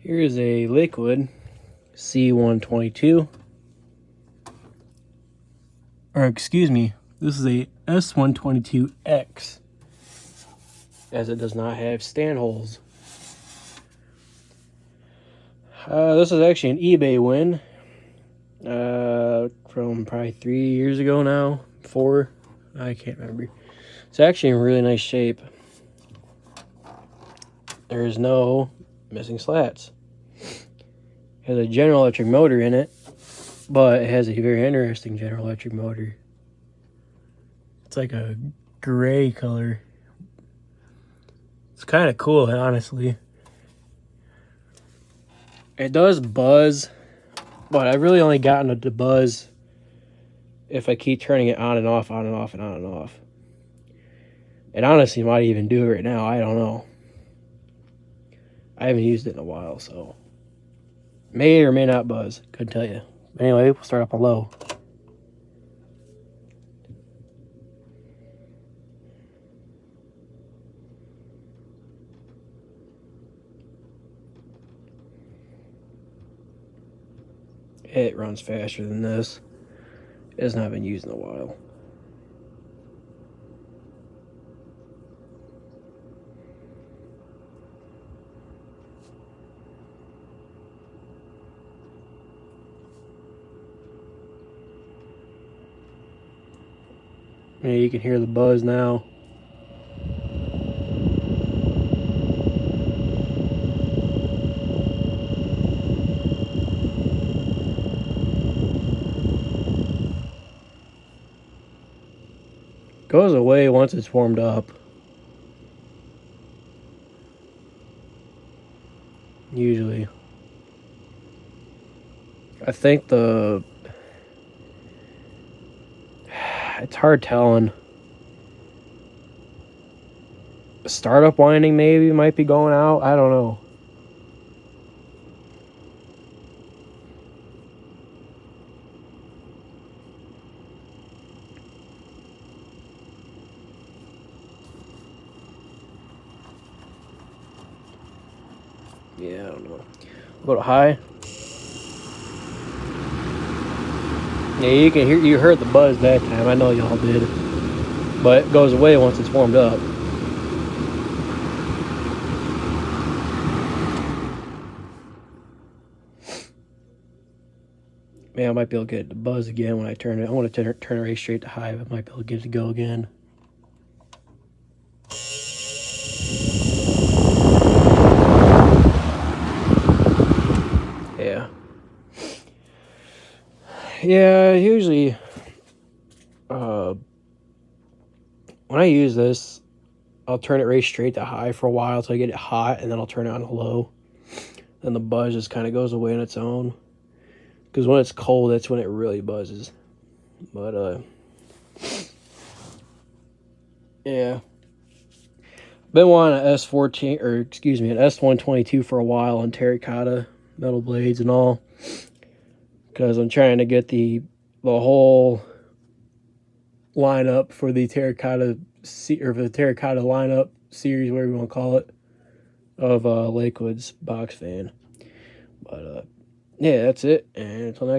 Here is a Lakewood C122. Or excuse me, this is a S122X, as it does not have stand holes. This is actually an eBay win from probably 3 years ago now, 4, I can't remember. It's actually in really nice shape. There's no missing slats. It has a General Electric motor in it, but it has a very interesting General Electric motor. It's like a gray color. It's kind of cool, honestly. It does buzz, but I really only gotten it to buzz if I keep turning it on and off, on and off, and on and off. And honestly, might even do it right now. I don't know. I haven't used it in a while, so may or may not buzz. Couldn't tell you. Anyway, we'll start up on low. It runs faster than this. It has not been used in a while. Yeah, you can hear the buzz now. Goes away once it's warmed up. Usually. I think it's hard telling. The startup winding maybe might be going out. I don't know. Yeah, I don't know. We'll go to high. Yeah, you heard the buzz that time. I know y'all did. But it goes away once it's warmed up. Man, I might be able to get it to buzz again when I turn it. I want to turn it right straight to high, but I might be able to get it to go again. Yeah. Yeah, usually when I use this, I'll turn it right straight to high for a while until I get it hot, and then I'll turn it on to low. Then the buzz just kind of goes away on its own. Because when it's cold, that's when it really buzzes. But, yeah. Been wanting an S14, or excuse me, an S122 for a while on Terracotta metal blades and all. Because I'm trying to get the whole lineup for the Terracotta, or for the Terracotta lineup series, whatever you want to call it, of Lakewood's box fan. But, yeah, that's it. And until next